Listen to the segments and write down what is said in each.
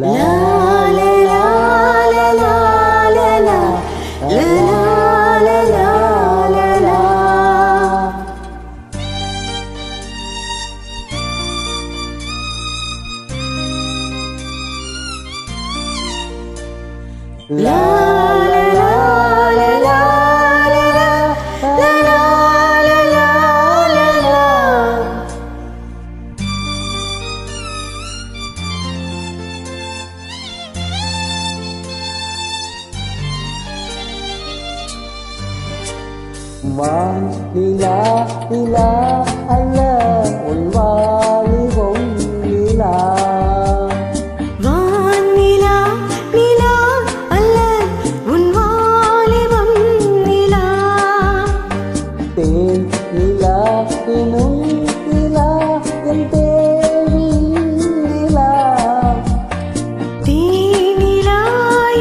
La la la la la la la la la la la la. La la la la la la la la la la la. வான் நிலா நிலா அல்ல உன் வாலிபம் நிலா. வான் நிலா நிலா அல்ல உன் வாலிபம் நிலா. தேன் நிலா எனும் நிலா என் தேவின் நிலா. தேனிலா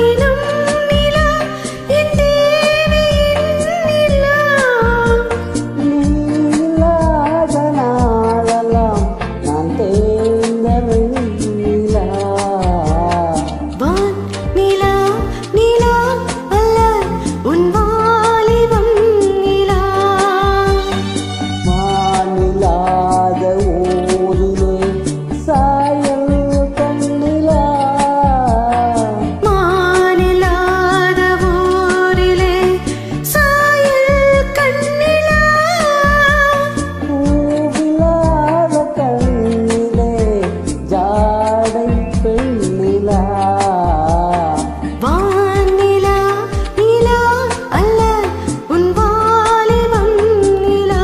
எனும் நிலா என் தேவியின் நிலா. நீ இல்லாத நாளெல்லாம் நான் தேய்ந்த வெண்ணிலா. வான் நிலா நிலா அல்ல உன் வாலிபம் நிலா. மானில்லாத ஊரிலே சாயல் கண்ணிலா. மானில்லாத ஊரிலே சாயல் கண்ணிலா. பூவில்லாத கண்ணிலே ஜாடை பெண்ணிலா. வான் நிலா நிலா அல்ல உன் வாலிபம் நிலா.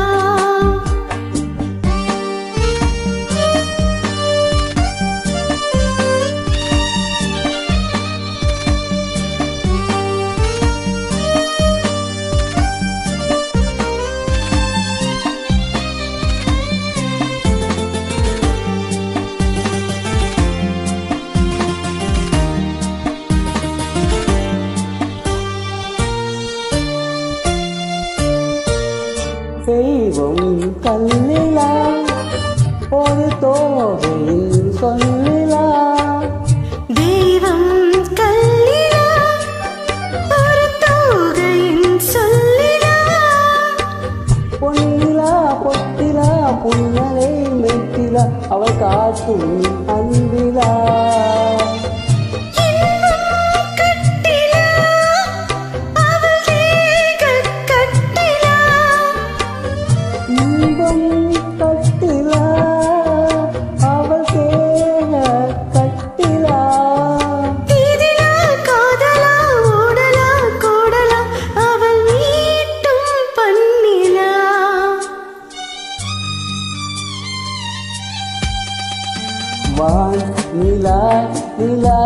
தெய்வம் கல்லிலா ஒரு தோகையின் சொல்லிலா. தெய்வம் கல்லிலா ஒரு தோகையின் சொல்லிலா. பொன்னிலா பொட்டிலா புன்னகை மெட்டிலா அவள் காட்டும் அன்பிலா. இன்பம் கட்டிலா அவள் தேகக் கட்டிலா. இன்பம் கட்டிலா அவள் தேக கட்டிலா. இதிலா காதலா ஓடலா கோடலா அவள் மீட்டும் பண்ணிலா. வான் நிலா நிலா